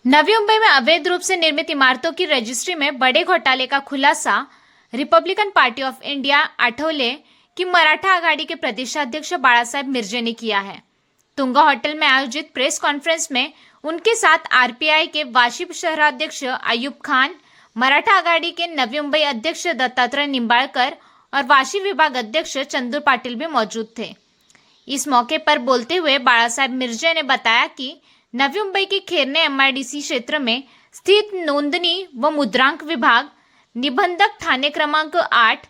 नवी मुंबई में अवैध रूप से निर्मित इमारतों की रजिस्ट्री में बड़े घोटाले का खुलासा Republican party of India Athawale की मराठा आघाड़ी के प्रदेशाध्यक्ष बाळासाहेब मिर्जे ने किया है। तुंगा होटल में आयोजित प्रेस कॉन्फ्रेंस में उनके साथ आरपीआई के वाशी शहराध्यक्ष अयूब खान, मराठा आघाड़ी के नवी मुंबई अध्यक्ष दत्तात्रय निंबाळकर और वाशी विभाग अध्यक्ष चंदू पाटिल भी मौजूद थे। इस मौके पर बोलते हुए बाळासाहेब मिर्जे ने बताया कि नवी मुंबई के खेरने एमआईडीसी क्षेत्र में स्थित नोंदनी व मुद्रांक विभाग निबंधक थाने क्रमांक 8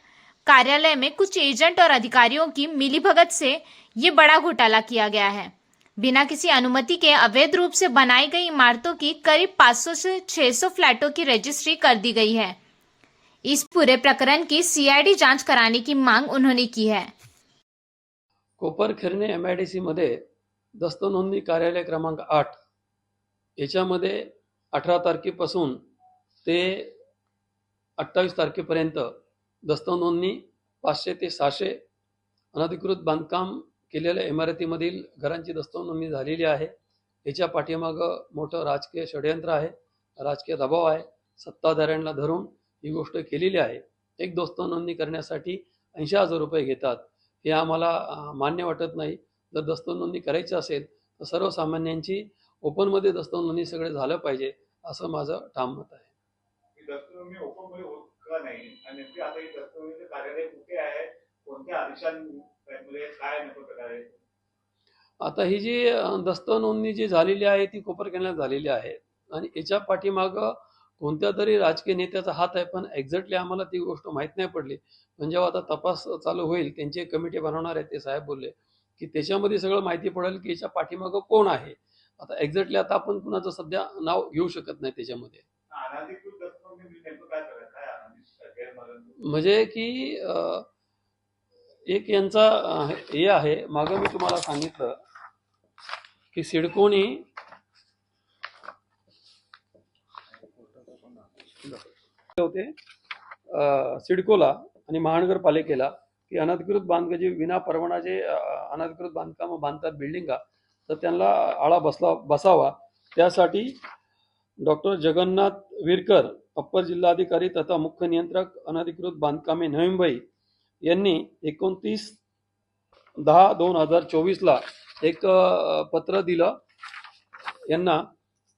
कार्यालय में कुछ एजेंट और अधिकारियों की मिलीभगत से ये बड़ा घोटाला किया गया है। बिना किसी अनुमति के अवैध रूप से बनाई गई इमारतों की करीब 500 से 600 फ्लैटों की रजिस्ट्री कर दी गई है। इस पूरे प्रकरण की सीआईडी जांच कराने की मांग उन्होंने की है। कोपर खिरणे एमआयडीसी मध्ये दस्त नोंदणी कार्यालय क्रमांक 8 याच्यामध्ये 18 तारखेपासून ते 28 तारखेपर्यंत दस्त नोंदणी 500 ते 600 अनधिकृत बांधकाम केलेल्या इमारतीमधील घरांची दस्त नोंदणी झालेली आहे। याच्या पाठीमागं मोठं राजकीय षडयंत्र आहे, राजकीय दबाव आहे, सत्ताधाऱ्यांना धरून ही गोष्ट केलेली आहे। एक दस्त नोंदणी करण्यासाठी 80,000 रुपये घेतात, हे आम्हाला मान्य वाटत नाही। जर दस्त नोंदणी करायची असेल तर सर्वसामान्यांची ओपनमध्ये दस्त नोंदणी सगळे झालं पाहिजे, असं माझं ठाम मत आहे। दस्त नोंदणी ओपनमध्ये होत का नाही आणि नेमकी आता ही दस्त नोंदणीचे कार्यालय कुठे आहे, कोणत्या आदेशांमध्ये काय नेमकं प्रकार आहे? आता ही जी दस्त नोंदणी जी झालेली आहे ती कोपर खिरण्यात झालेली आहे आणि याच्या पाठीमागं कोणत्या तरी राजकीय नेत्याचा हात आहे, पण एक्झॅक्टली आम्हाला ती गोष्ट माहीत नाही पडली। पण जेव्हा आता तपास चालू होईल, त्यांची एक कमिटी बनवणार आहे, ते साहेब बोलले की त्याच्यामध्ये सगळं माहिती पडेल की याच्या पाठीमागं कोण आहे। आता एक्झॅक्टली आता आपण कुणाचं सध्या नाव घेऊ शकत नाही त्याच्यामध्ये। अनधिकृत दस्त नोंदणी नेमकं काय करायचं, काय अनधिकृत म्हणजे की एक यांचा हे आहे, मागं मी तुम्हाला सांगितलं की सिडकोनी होते सिडकोला आणि महानगरपालिकेला की अनधिकृत बांधकाम जे विना परवाना जे अनधिकृत बांधकाम बांधतात बिल्डिंगा, तर त्यांना आळा बसावा त्यासाठी डॉक्टर जगन्नाथ विरकर अप्पर जिल्हाधिकारी तथा मुख्य नियंत्रक अनधिकृत बांधकामे नवी मुंबई यांनी 29/10/2024 ला एक पत्र दिलं। यांना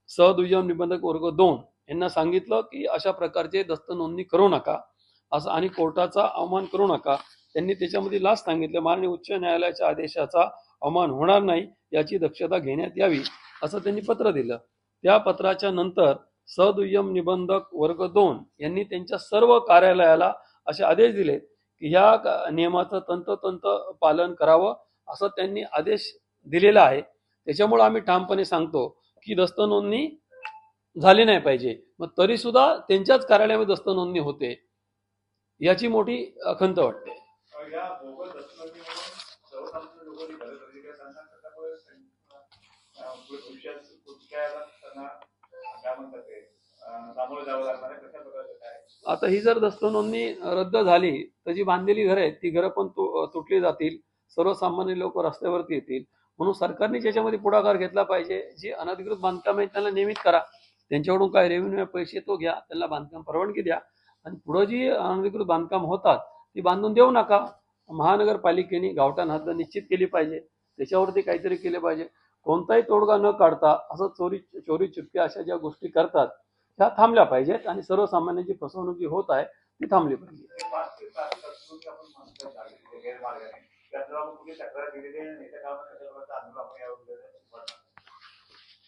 सदुय्यम निबंधक वर्ग 2 यांना सांगितलं की अशा प्रकारचे दस्त नोंदणी करू नका असं आणि कोर्टाचा अवमान करू नका। त्यांनी त्याच्यामध्ये लास्ट सांगितलं, माननीय उच्च न्यायालयाच्या आदेशाचा अवमान होणार नाही याची दक्षता घेण्यात यावी असं त्यांनी पत्र दिलं। त्या पत्राच्या नंतर सदुय्यम निबंधक वर्ग 2 यांनी त्यांच्या सर्व कार्यालयाला असे आदेश दिले की ह्या नियमाचं तंतोतंत पालन करावं असं त्यांनी आदेश दिलेला आहे। त्याच्यामुळे आम्ही ठामपणे सांगतो की दस्त नोंदणी झाली नाही पाहिजे, मग तरी सुद्धा त्यांच्याच कार्यालयामध्ये दस्त नोंदणी होते, याची मोठी खंत वाटते। या बोगस दस्त नोंदणीमुळे सर्वसामान्य लोकांनी घर खरेदी करताना त्यामुळे भविष्यात कुठल्याला त्यांना काय म्हणतात ते सामोरं जावं लागणार आहे, कशा प्रकारचं काय? आता ही जर दस्त नोंदणी रद्द झाली तर जी बांधलेली घरं आहेत ती घरं पण तुटली जातील, सर्वसामान्य लोक रस्त्यावरती येतील। म्हणून सरकारने त्याच्यामध्ये पुढाकार घेतला पाहिजे। जी अनधिकृत बांधकाम आहे त्यांना नियमित करा, त्यांच्याकडून काय रेव्हेन्यू पैसे तो घ्या, त्यांना बांधकाम परवानगी द्या आणि पुढे जी अनधिकृत बांधकाम होतात ती बांधून देऊ नका। महानगरपालिकेने गावठाण हद्द निश्चित केली पाहिजे, त्याच्यावरती काहीतरी केले पाहिजे। कोणताही तोडगा न काढता असं चोरी चुपके अशा ज्या गोष्टी करतात ह्या थांबल्या पाहिजेत आणि सर्वसामान्यांची फसवणूक जी होत आहे ती थांबली पाहिजे।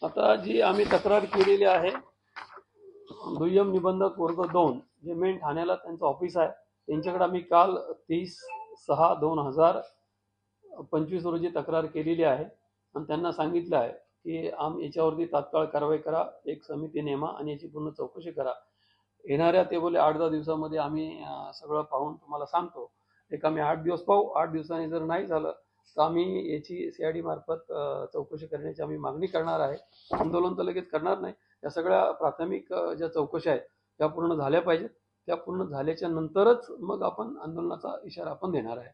आता जी आम्ही तक्रार केलेली आहे दुय्यम निबंधक वर्ग 2 जे मेन ठाण्याला त्यांचं ऑफिस आहे, त्यांच्याकडे आम्ही काल 30/6/2025 रोजी तक्रार केलेली आहे आणि त्यांना सांगितलं आहे की याच्यावरती तात्काळ कारवाई करा, एक समिती नेमा आणि याची पूर्ण चौकशी करा। येणाऱ्या ते बोले 8-10 दिवसामध्ये आम्ही सगळं पाहून तुम्हाला सांगतो। एक आम्ही 8 दिवस पाहू, 8 दिवसांनी जर नाही झालं तर आम्ही याची सीआयडी मार्फत चौकशी करण्याची आम्ही मागणी करणार आहे। आंदोलन तर लगेच करणार नाही, या सगळ्या प्राथमिक ज्या चौकशा आहेत त्या पूर्ण झाल्या पाहिजेत। त्या पूर्ण झाल्याच्या नंतरच मग आपण आंदोलनाचा इशारा आपण देणार आहे।